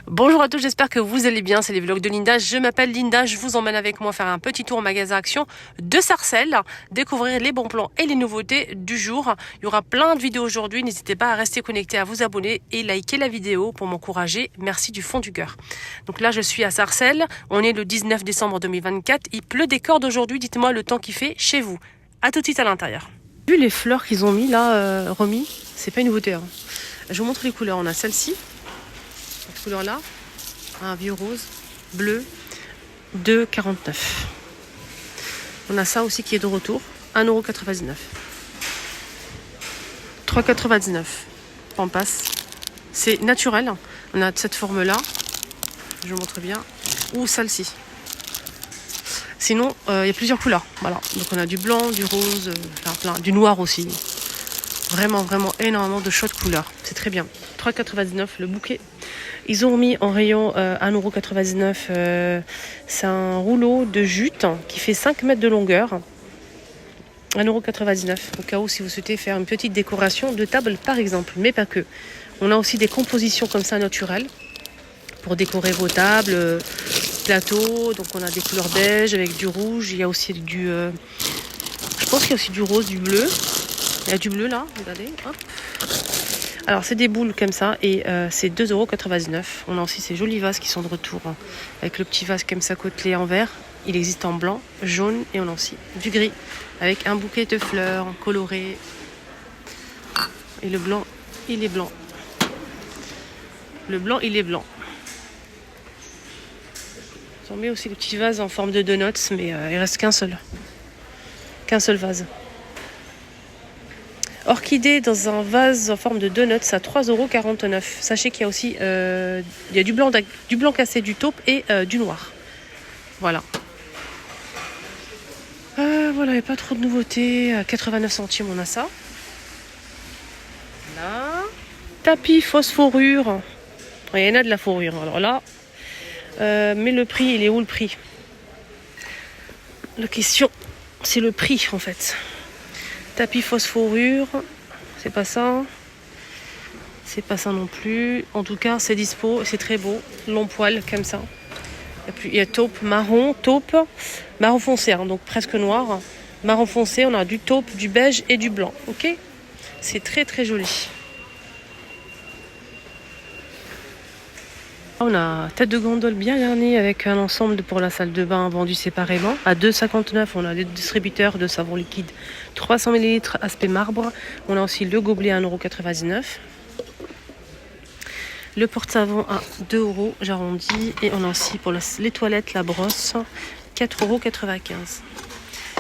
Bonjour à tous, j'espère que vous allez bien, c'est les vlogs de Linda. Je m'appelle Linda, je vous emmène avec moi faire un petit tour au magasin Action de Sarcelles, découvrir les bons plans et les nouveautés du jour. Il y aura plein de vidéos aujourd'hui, n'hésitez pas à rester connecté, à vous abonner et liker la vidéo pour m'encourager. Merci du fond du cœur. Donc là, je suis à Sarcelles, on est le 19 décembre 2024, il pleut des cordes aujourd'hui, dites-moi le temps qu'il fait chez vous. À tout de suite à l'intérieur. Vu les fleurs qu'ils ont mis là, remis, c'est pas une nouveauté. Je vous montre les couleurs, on a celle-ci. Cette couleur là, un vieux rose, bleu, 2,49. On a ça aussi qui est de retour, 1,99 €. 3,99 Pampas. C'est naturel, on a cette forme là, je vous montre bien, ou celle-ci. Sinon, il y a plusieurs couleurs, voilà. Donc on a du blanc, du rose, plein, du noir aussi. Vraiment énormément de chouettes couleurs, c'est très bien. 3,99 le bouquet. Ils ont mis en rayon 1,99 €. C'est un rouleau de jute qui fait 5 mètres de longueur. 1,99 € au cas où si vous souhaitez faire une petite décoration de table par exemple, mais pas que. On a aussi des compositions comme ça naturelles pour décorer vos tables, plateaux. Donc on a des couleurs beige avec du rouge. Il y a aussi du... je pense qu'il y a aussi du rose, du bleu. Il y a du bleu là, regardez. Hop. Alors c'est des boules comme ça et c'est 2,99 €. On a aussi ces jolis vases qui sont de retour avec le petit vase comme ça côtelé en verre. Il existe en blanc, jaune et on a aussi du gris avec un bouquet de fleurs colorées. Et le blanc, il est blanc. Le blanc, il est blanc. On met aussi le petit vase en forme de donuts, mais il reste qu'un seul vase. Orchidée dans un vase en forme de donuts à 3,49 €. Sachez qu'il y a aussi il y a du blanc cassé, du taupe et du noir. Voilà. Voilà, il n'y a pas trop de nouveautés. À 89 centimes, on a ça. Là. Tapis phosphorure. Il y en a de la fourrure. Alors là, mais le prix, il est où le prix? La question, c'est le prix en fait. Tapis phosphorure, c'est pas ça. C'est pas ça non plus. En tout cas, c'est dispo, c'est très beau. Long poil comme ça. Et puis il y a taupe, marron foncé, hein, donc presque noir. Marron foncé, on a du taupe, du beige et du blanc. Ok, c'est très joli. On a tête de gondole bien garnie avec un ensemble pour la salle de bain vendu séparément. À 2,59 €, on a des distributeurs de savon liquide 300 ml aspect marbre. On a aussi le gobelet à 1,99 €. Le porte-savon à 2 €, j'arrondis. Et on a aussi pour les toilettes la brosse, 4,95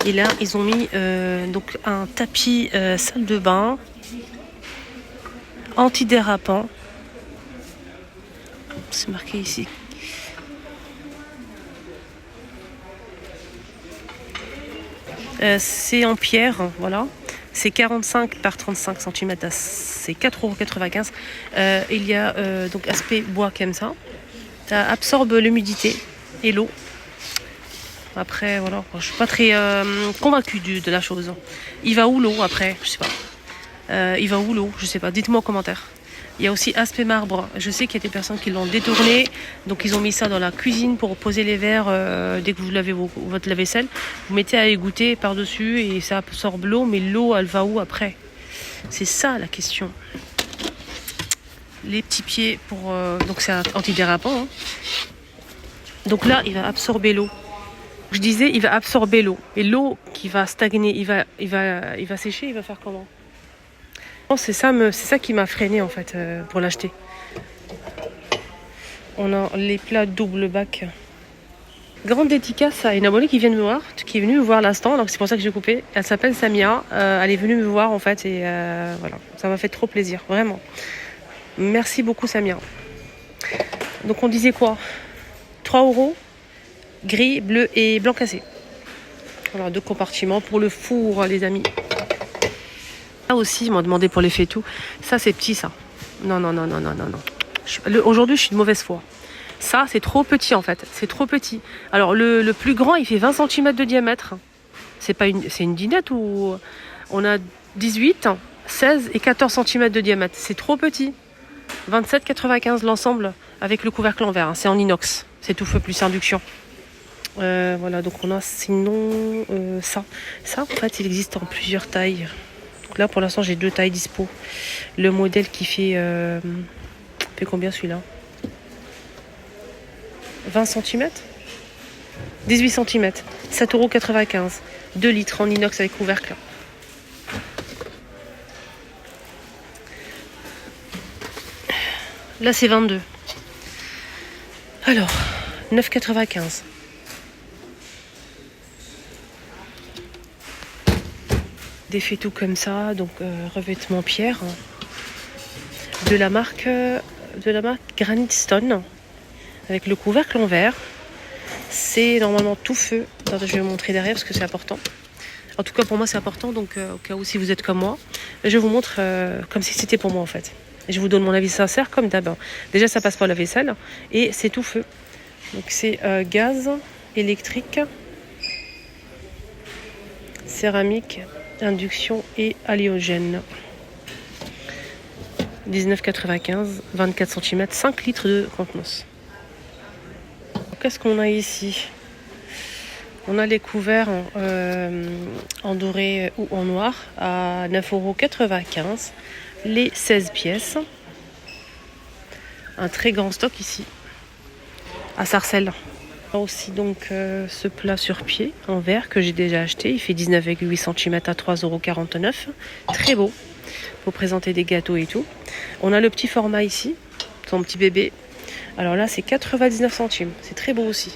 €. Et là, ils ont mis donc un tapis salle de bain antidérapant. C'est marqué ici. C'est en pierre, voilà. C'est 45 par 35 cm, c'est 4,95 €. Il y a donc aspect bois comme ça. Ça absorbe l'humidité et l'eau. Après, voilà, je suis pas très convaincue de la chose. Il va où l'eau après? Je sais pas. Il va où l'eau? Je sais pas. Dites-moi en commentaire. Il y a aussi aspect marbre. Je sais qu'il y a des personnes qui l'ont détourné. Donc ils ont mis ça dans la cuisine pour poser les verres dès que vous lavez votre lave-vaisselle. Vous mettez à égoutter par-dessus et ça absorbe l'eau. Mais l'eau, elle va où après? C'est ça la question. Les petits pieds pour... donc c'est antidérapant. Hein. Donc là, il va absorber l'eau. Je disais, il va absorber l'eau. Et l'eau qui va stagner, il va sécher, il va faire comment? C'est ça qui m'a freiné en fait pour l'acheter. On a les plats double bac. Grande dédicace à une abonnée qui vient de me voir, qui est venue me voir à l'instant, donc c'est pour ça que j'ai coupé. Elle s'appelle Samia, elle est venue me voir en fait et voilà, ça m'a fait trop plaisir, vraiment. Merci beaucoup Samia. Donc on disait quoi? 3 €, gris, bleu et blanc cassé. Voilà, 2 compartiments pour le four les amis. Là aussi, ils m'ont demandé pour les faits tout. Ça, c'est petit, ça. Non. Aujourd'hui, je suis de mauvaise foi. Ça, c'est trop petit, en fait. C'est trop petit. Alors, le plus grand, il fait 20 cm de diamètre. C'est une dinette où on a 18, 16 et 14 cm de diamètre. C'est trop petit. 27,95 l'ensemble avec le couvercle en verre. Hein. C'est en inox. C'est tout feu plus induction. Voilà, donc on a sinon ça. Ça, en fait, il existe en plusieurs tailles. Donc là, pour l'instant, j'ai 2 tailles dispo. Le modèle qui fait combien celui-là? 20 cm 18 cm. 7,95 €. 2 litres en inox avec couvercle. Là, c'est 22. Alors, 9,95 €. Des faits tout comme ça, donc revêtement pierre de la marque Granite Stone avec le couvercle en verre. C'est normalement tout feu. Attends, je vais vous montrer derrière parce que c'est important. En tout cas pour moi c'est important, donc au cas où si vous êtes comme moi, je vous montre comme si c'était pour moi en fait. Et je vous donne mon avis sincère comme d'hab. Déjà ça passe pas la vaisselle et c'est tout feu. Donc c'est gaz, électrique, céramique, induction et halogène. 19,95 €, 24 cm, 5 litres de contenance. Qu'est-ce qu'on a ici? On a les couverts en doré ou en noir à 9,95 €. Les 16 pièces. Un très grand stock ici à Sarcelles. Aussi donc ce plat sur pied en verre que j'ai déjà acheté. Il fait 19,8 cm à 3,49 €. Très beau pour présenter des gâteaux et tout. On a le petit format ici, son petit bébé. Alors là c'est 99 centimes. C'est très beau aussi.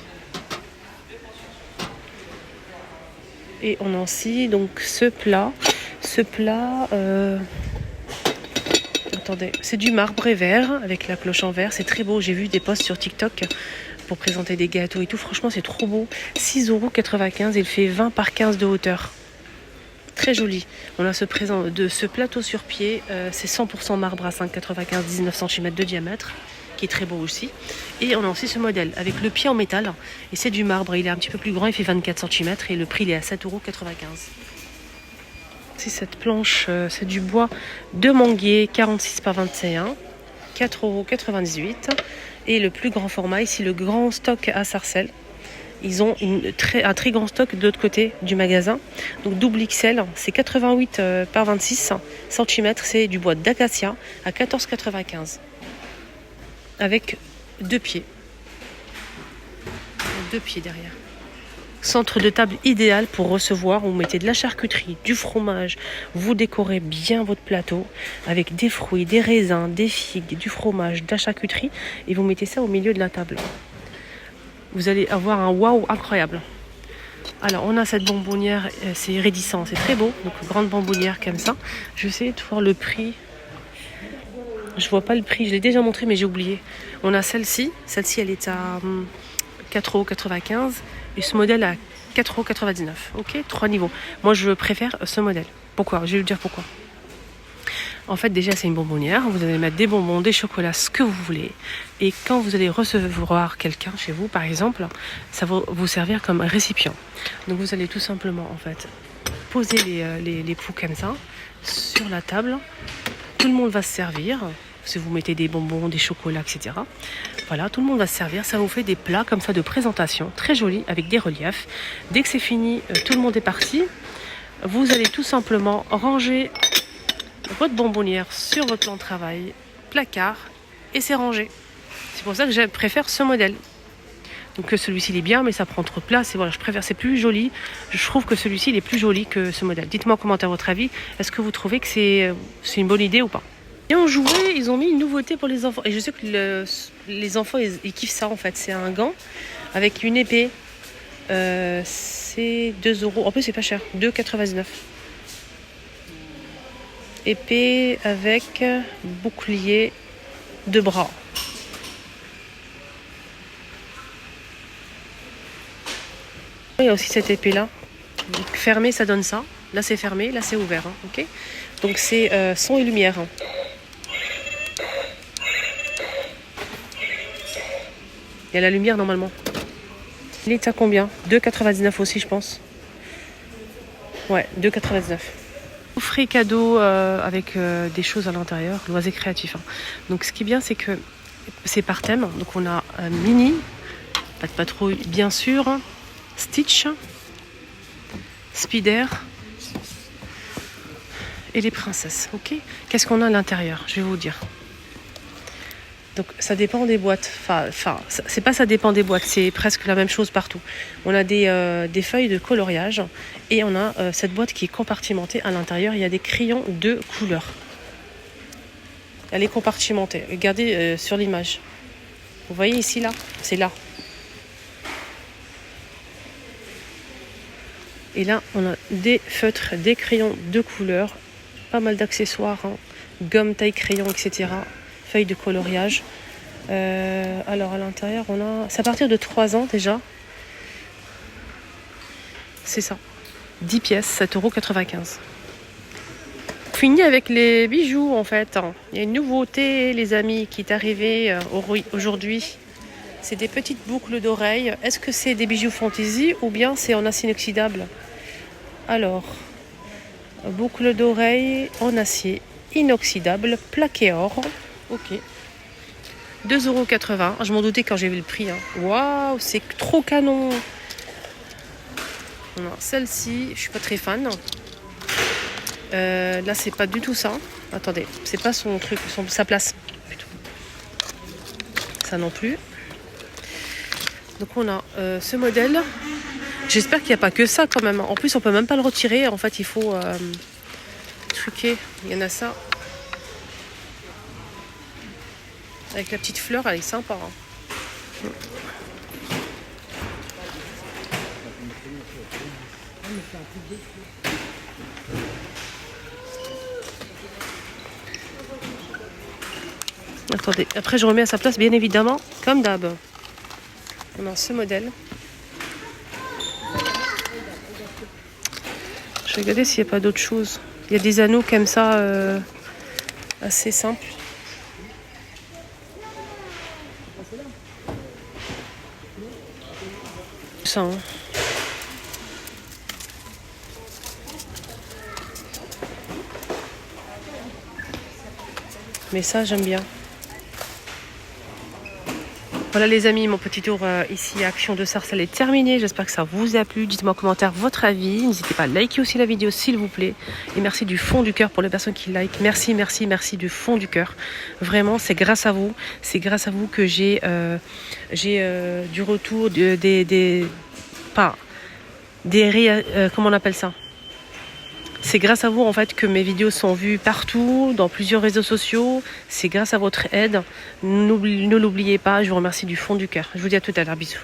Et on a aussi donc ce plat. Attendez, c'est du marbre et verre avec la cloche en verre. C'est très beau. J'ai vu des posts sur TikTok pour présenter des gâteaux et tout. Franchement, c'est trop beau. 6,95 €. Il fait 20 par 15 de hauteur. Très joli. On a ce plateau sur pied. C'est 100% marbre à 5,95, 19 cm de diamètre, qui est très beau aussi. Et on a aussi ce modèle avec le pied en métal. Et c'est du marbre. Il est un petit peu plus grand. Il fait 24 cm. Et le prix, il est à 7,95 €. Si cette planche, c'est du bois de manguier, 46 par 21, 4,98 €. Et le plus grand format, ici le grand stock à Sarcelles. Ils ont un très grand stock de l'autre côté du magasin. Donc double XL, c'est 88 par 26 cm. C'est du bois d'acacia à 14,95 €. Avec 2 pieds. 2 pieds derrière. Centre de table idéal pour recevoir. Vous mettez de la charcuterie, du fromage. Vous décorez bien votre plateau avec des fruits, des raisins, des figues, du fromage, de la charcuterie. Et vous mettez ça au milieu de la table. Vous allez avoir un waouh incroyable. Alors on a cette bonbonnière, c'est iridescent, c'est très beau. Donc grande bonbonnière comme ça. Je vais essayer de voir le prix. Je vois pas le prix, je l'ai déjà montré mais j'ai oublié. On a celle-ci. Celle-ci elle est à 4,95 € et ce modèle à 4,99 €. Ok, 3 niveaux. Moi je préfère ce modèle. Pourquoi? Je vais vous dire pourquoi. En fait déjà c'est une bonbonnière. Vous allez mettre des bonbons, des chocolats, ce que vous voulez. Et quand vous allez recevoir quelqu'un chez vous par exemple, ça va vous servir comme récipient. Donc vous allez tout simplement en fait poser les poux comme ça sur la table. Tout le monde va se servir. Si vous mettez des bonbons, des chocolats, etc. Voilà, tout le monde va se servir. Ça vous fait des plats comme ça de présentation, très jolis, avec des reliefs. Dès que c'est fini, tout le monde est parti. Vous allez tout simplement ranger votre bonbonnière sur votre plan de travail, placard, et c'est rangé. C'est pour ça que je préfère ce modèle. Donc celui-ci il est bien, mais ça prend trop de place. Et voilà, je préfère, c'est plus joli. Je trouve que celui-ci il est plus joli que ce modèle. Dites-moi en commentaire votre avis. Est-ce que vous trouvez que c'est une bonne idée ou pas? Et en jouet, ils ont mis une nouveauté pour les enfants. Et je sais que les enfants, ils kiffent ça en fait. C'est un gant avec une épée. C'est 2 €. En plus, c'est pas cher. 2,99 €. Épée avec bouclier de bras. Il y a aussi cette épée là. Fermé, ça donne ça. Là, c'est fermé. Là, c'est ouvert. Hein, ok. Donc, c'est son et lumière. Hein. Il y a la lumière normalement. Il est à combien? 2,99 € aussi, je pense. Ouais, 2,99 €. Coffret cadeau avec des choses à l'intérieur, loisir créatif. Hein. Donc ce qui est bien, c'est que c'est par thème. Donc on a Mini, pas de patrouille bien sûr, Stitch, Spider et les princesses. Ok. Qu'est-ce qu'on a à l'intérieur? Je vais vous dire. Donc ça dépend des boîtes. Enfin, c'est pas ça dépend des boîtes, c'est presque la même chose partout. On a des feuilles de coloriage et on a cette boîte qui est compartimentée. À l'intérieur, il y a des crayons de couleur. Elle est compartimentée. Regardez sur l'image. Vous voyez ici, là? C'est là. Et là, on a des feutres, des crayons de couleur, pas mal d'accessoires, hein, gomme, taille, crayon, etc. Feuilles de coloriage. Alors à l'intérieur, on a... C'est à partir de 3 ans déjà. C'est ça. 10 pièces, 7,95 €. Fini avec les bijoux en fait. Il y a une nouveauté, les amis, qui est arrivée aujourd'hui. C'est des petites boucles d'oreilles. Est-ce que c'est des bijoux fantaisie ou bien c'est en acier inoxydable? Alors, boucles d'oreilles en acier inoxydable, plaqué or. Ok. 2,80 €. Je m'en doutais quand j'ai vu le prix. Hein. Waouh, c'est trop canon. Celle-ci, je suis pas très fan. Là, c'est pas du tout ça. Attendez, c'est pas son truc, sa place. Ça non plus. Donc on a ce modèle. J'espère qu'il n'y a pas que ça quand même. En plus, on peut même pas le retirer. En fait, il faut truquer. Il y en a ça. Avec la petite fleur, elle est sympa. Hein. Attendez, après je remets à sa place, bien évidemment, comme d'hab. On a ce modèle. Je vais regarder s'il n'y a pas d'autre chose. Il y a des anneaux comme ça, assez simples. Ça, hein. Mais ça, j'aime bien. Voilà les amis, mon petit tour ici à Action de Sarcelles est terminé. J'espère que ça vous a plu. Dites-moi en commentaire votre avis. N'hésitez pas à liker aussi la vidéo s'il vous plaît. Et merci du fond du cœur pour les personnes qui like. Merci, merci, merci du fond du cœur. Vraiment, c'est grâce à vous. C'est grâce à vous que j'ai du retour, comment on appelle ça? C'est grâce à vous en fait que mes vidéos sont vues partout, dans plusieurs réseaux sociaux. C'est grâce à votre aide. Ne l'oubliez pas, je vous remercie du fond du cœur. Je vous dis à tout à l'heure, bisous.